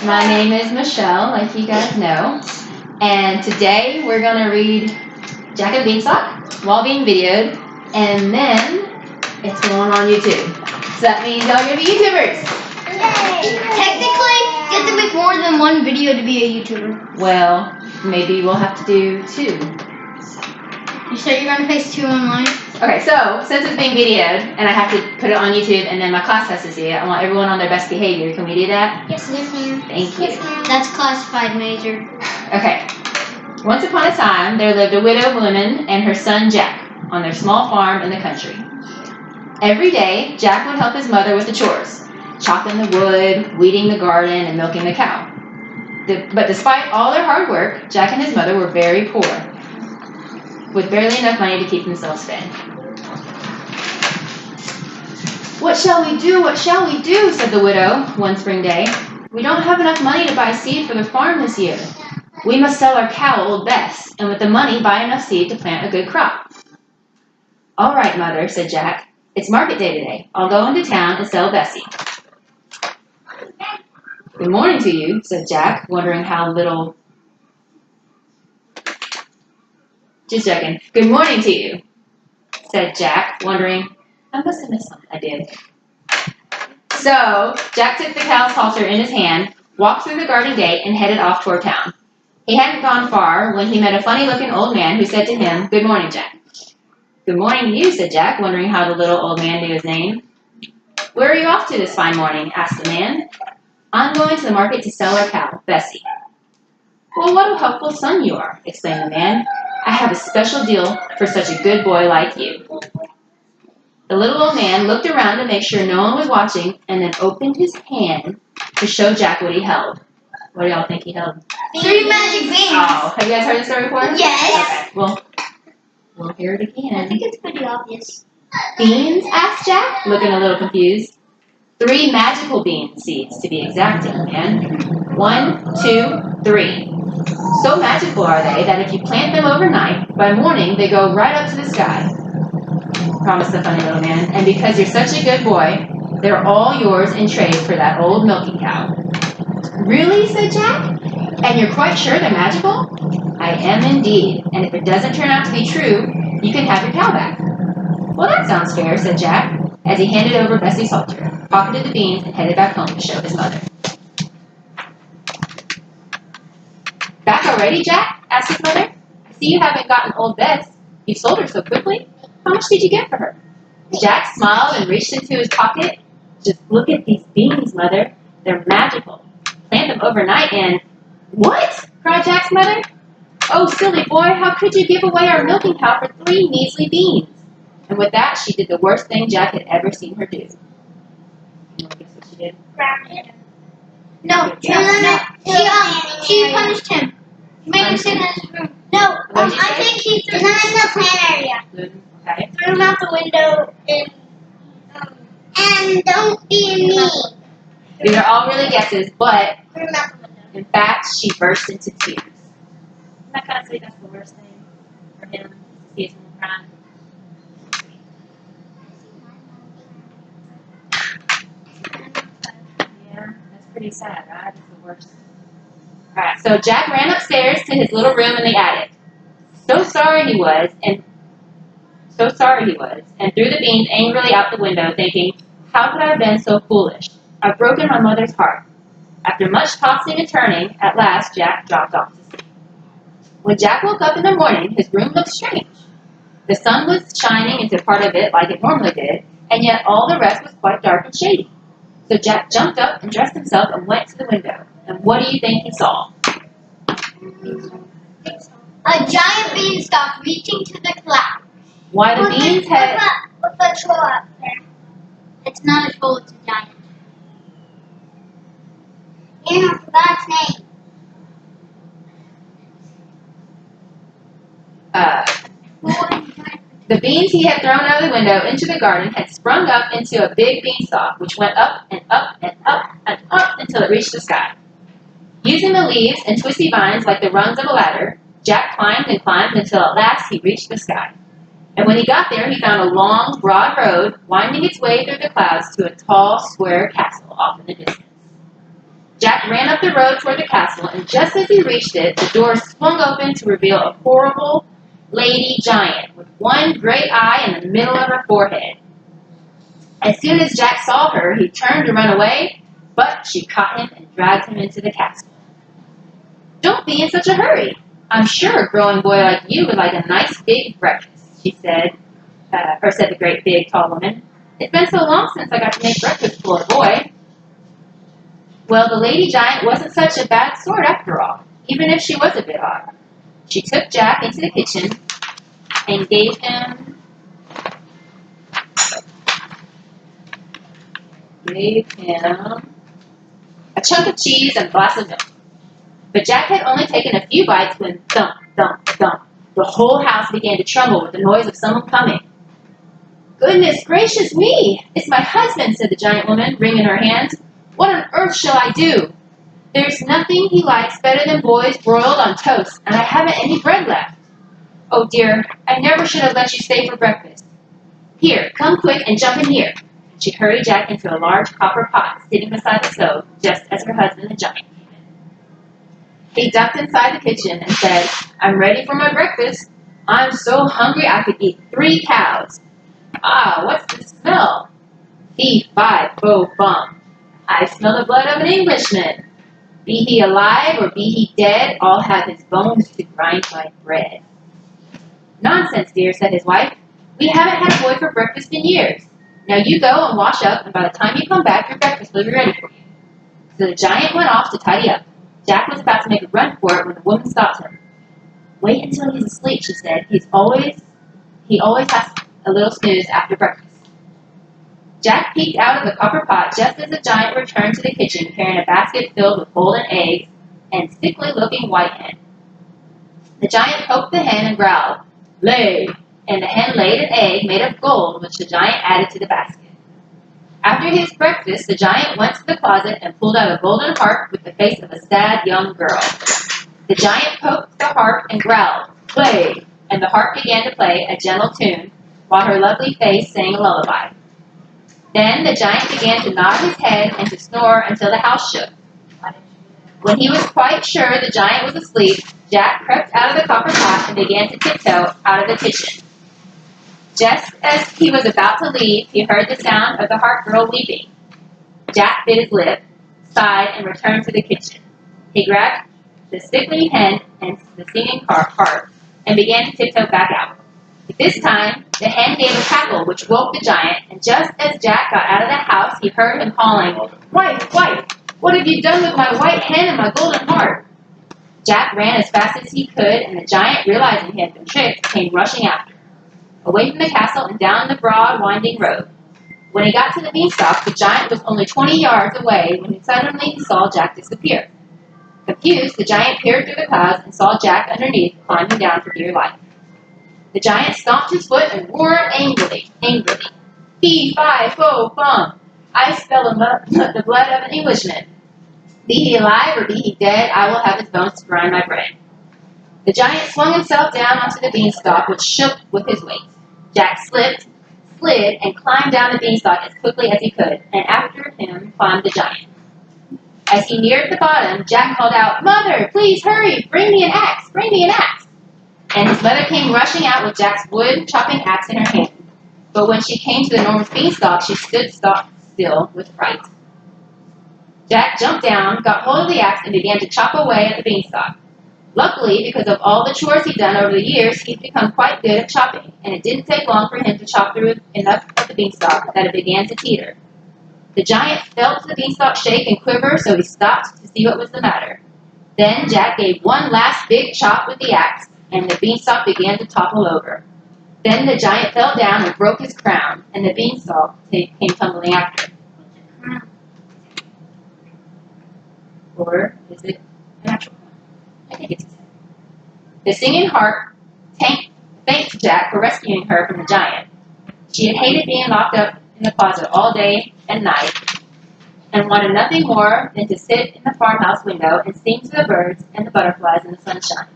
My name is Michelle, like you guys know, and today we're going to read Jack and the Beanstalk while being videoed, and then it's going on YouTube. So that means y'all are going to be YouTubers. Yay! Technically, you have to make more than one video to be a YouTuber. Well, maybe we'll have to do 2. You sure you're going to face 2 online? Okay, so since it's being videoed and I have to put it on YouTube and then my class has to see it, I want everyone on their best behavior. Can we do that? Yes, ma'am. Thank you. That's classified major. Okay. Once upon a time, there lived a widow woman and her son Jack on their small farm in the country. Every day, Jack would help his mother with the chores, chopping the wood, weeding the garden, and milking the cow. But despite all their hard work, Jack and his mother were very poor, with barely enough money to keep themselves fed. "What shall we do? What shall we do?" said the widow one spring day. "We don't have enough money to buy seed for the farm this year. We must sell our cow, Old Bess, and with the money buy enough seed to plant a good crop." "All right, Mother," said Jack. "It's market day today. I'll go into town and sell Bessie." "Good morning to you," said Jack, wondering how little... Just checking. "Good morning to you," said Jack, wondering, I must have missed something. I did. So, Jack took the cow's halter in his hand, walked through the garden gate, and headed off toward town. He hadn't gone far when he met a funny-looking old man who said to him, "Good morning, Jack." "Good morning to you," said Jack, wondering how the little old man knew his name. "Where are you off to this fine morning?" asked the man. "I'm going to the market to sell our cow, Bessie." "Well, what a helpful son you are," exclaimed the man. "I have a special deal for such a good boy like you." The little old man looked around to make sure no one was watching and then opened his hand to show Jack what he held. What do y'all think he held? 3 magic beans. Oh, have you guys heard the story before? Yes. Okay, well, we'll hear it again. I think it's pretty obvious. "Beans?" asked Jack, looking a little confused. 3 magical bean seeds, to be exact, young man. 1, 2, 3. So magical are they that if you plant them overnight, by morning they go right up to the sky, promised the funny little man. "And because you're such a good boy, they're all yours in trade for that old milking cow." "Really?" said Jack. "And you're quite sure they're magical?" "I am indeed, and if it doesn't turn out to be true, you can have your cow back." "Well, that sounds fair," said Jack, as he handed over Bessie's halter, pocketed the beans, and headed back home to show his mother. "Back already, Jack?" asked his mother. "I see you haven't gotten Old Bess. You sold her so quickly. How much did you get for her?" Jack smiled and reached into his pocket. "Just look at these beans, Mother. They're magical. Plant them overnight and..." "What?" cried Jack's mother. "Oh, silly boy, how could you give away our milking cow for 3 measly beans?" And with that, she did the worst thing Jack had ever seen her do. You want to guess what she did? No. She punished him. She made him sit in his room. No, What did you I say? think he threw him in the plant area. Okay. Threw him out the window and don't be mean. These are all really guesses, but Threw him out the window. in fact, she burst into tears. Isn't that kind of sweet? That's the worst thing for him, to see his mom crying. Yeah, that's pretty sad, right? That's the worst. Alright, so Jack ran upstairs to his little room in the attic. So sorry he was, and threw the beans angrily out the window, thinking, "How could I have been so foolish? I've broken my mother's heart." After much tossing and turning, at last Jack dropped off to sleep. When Jack woke up in the morning, his room looked strange. The sun was shining into part of it like it normally did, and yet all the rest was quite dark and shady. So Jack jumped up and dressed himself and went to the window. And what do you think he saw? A giant beanstalk reaching to the clouds. Why the beans had... With a troll up there. It's not a troll, it's a giant. In God's name. The beans he had thrown out of the window into the garden had sprung up into a big beanstalk, which went up and up and up and up until it reached the sky. Using the leaves and twisty vines like the rungs of a ladder, Jack climbed and climbed until at last he reached the sky. And when he got there, he found a long, broad road winding its way through the clouds to a tall, square castle off in the distance. Jack ran up the road toward the castle, and just as he reached it, the door swung open to reveal a horrible lady giant with one great eye in the middle of her forehead. As soon as Jack saw her, he turned to run away, but she caught him and dragged him into the castle. "Don't be in such a hurry. I'm sure a growing boy like you would like a nice big breakfast," said the great big tall woman. "It's been so long since I got to make breakfast for a boy." Well, the lady giant wasn't such a bad sort after all, even if she was a bit odd. She took Jack into the kitchen and gave him a chunk of cheese and a glass of milk. But Jack had only taken a few bites when thump, thump, thump, the whole house began to tremble with the noise of someone coming. "Goodness gracious me! It's my husband," said the giant woman, wringing her hands. "What on earth shall I do? There's nothing he likes better than boys broiled on toast, and I haven't any bread left. Oh dear, I never should have let you stay for breakfast. Here, come quick and jump in here." She hurried Jack into a large copper pot sitting beside the stove just as her husband, the giant, came in. He ducked inside the kitchen and said, "I'm ready for my breakfast. I'm so hungry I could eat 3 cows. Ah, what's the smell? Fee, fi, fo, fum. I smell the blood of an Englishman. Be he alive or be he dead, I'll have his bones to grind my bread." "Nonsense, dear," said his wife. "We haven't had a boy for breakfast in years. Now you go and wash up, and by the time you come back, your breakfast will be ready for you." So the giant went off to tidy up. Jack was about to make a run for it when the woman stopped him. "Wait until he's asleep," she said. He always has a little snooze after breakfast." Jack peeked out of the copper pot just as the giant returned to the kitchen carrying a basket filled with golden eggs and sickly-looking white hen. The giant poked the hen and growled, "Lay!" and the hen laid an egg made of gold, which the giant added to the basket. After his breakfast, the giant went to the closet and pulled out a golden harp with the face of a sad young girl. The giant poked the harp and growled, "Play!" and the harp began to play a gentle tune while her lovely face sang a lullaby. Then the giant began to nod his head and to snore until the house shook. When he was quite sure the giant was asleep, Jack crept out of the copper pot and began to tiptoe out of the kitchen. Just as he was about to leave, he heard the sound of the harp girl weeping. Jack bit his lip, sighed, and returned to the kitchen. He grabbed the sickly hen and the singing harp and began to tiptoe back out. But this time, the hen gave a cackle which woke the giant, and just as Jack got out of the house, he heard him calling, "Wife, wife, what have you done with my white hen and my golden harp?" Jack ran as fast as he could, and the giant, realizing he had been tricked, came rushing after, away from the castle and down the broad, winding road. When he got to the beanstalk, the giant was only 20 yards away when suddenly he saw Jack disappear. Confused, the giant peered through the clouds and saw Jack underneath, climbing down for dear life. The giant stomped his foot and roared angrily. "Fee, fi, fo, fum. I smell the blood of an Englishman. Be he alive or be he dead, I will have his bones to grind my bread." The giant swung himself down onto the beanstalk, which shook with his weight. Jack slipped, slid, and climbed down the beanstalk as quickly as he could, and after him climbed the giant. As he neared the bottom, Jack called out, "Mother, please hurry, bring me an axe, bring me an axe." And his mother came rushing out with Jack's wood-chopping axe in her hand. But when she came to the enormous beanstalk, she stood stock still with fright. Jack jumped down, got hold of the axe, and began to chop away at the beanstalk. Luckily, because of all the chores he'd done over the years, he'd become quite good at chopping, and it didn't take long for him to chop through enough of the beanstalk that it began to teeter. The giant felt the beanstalk shake and quiver, so he stopped to see what was the matter. Then Jack gave one last big chop with the axe, and the beanstalk began to topple over. Then the giant fell down and broke his crown, and the beanstalk came tumbling after him. Or is it a natural one? I think it's a tip. The singing harp thanked Jack for rescuing her from the giant. She had hated being locked up in the closet all day and night, and wanted nothing more than to sit in the farmhouse window and sing to the birds and the butterflies in the sunshine.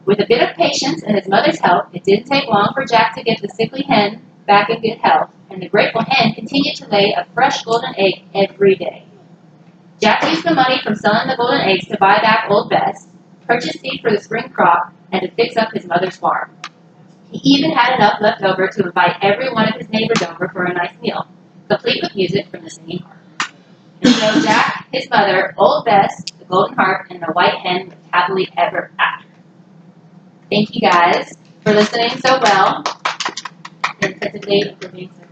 With a bit of patience and his mother's help, it didn't take long for Jack to get the sickly hen back in good health, and the grateful hen continued to lay a fresh golden egg every day. Jack used the money from selling the golden eggs to buy back Old Bess, purchase seed for the spring crop, and to fix up his mother's farm. He even had enough left over to invite every one of his neighbors over for a nice meal, complete with music from the singing harp. And so Jack, his mother, Old Bess, the golden harp, and the white hen lived happily ever after. Thank you guys for listening so well and attentively for being so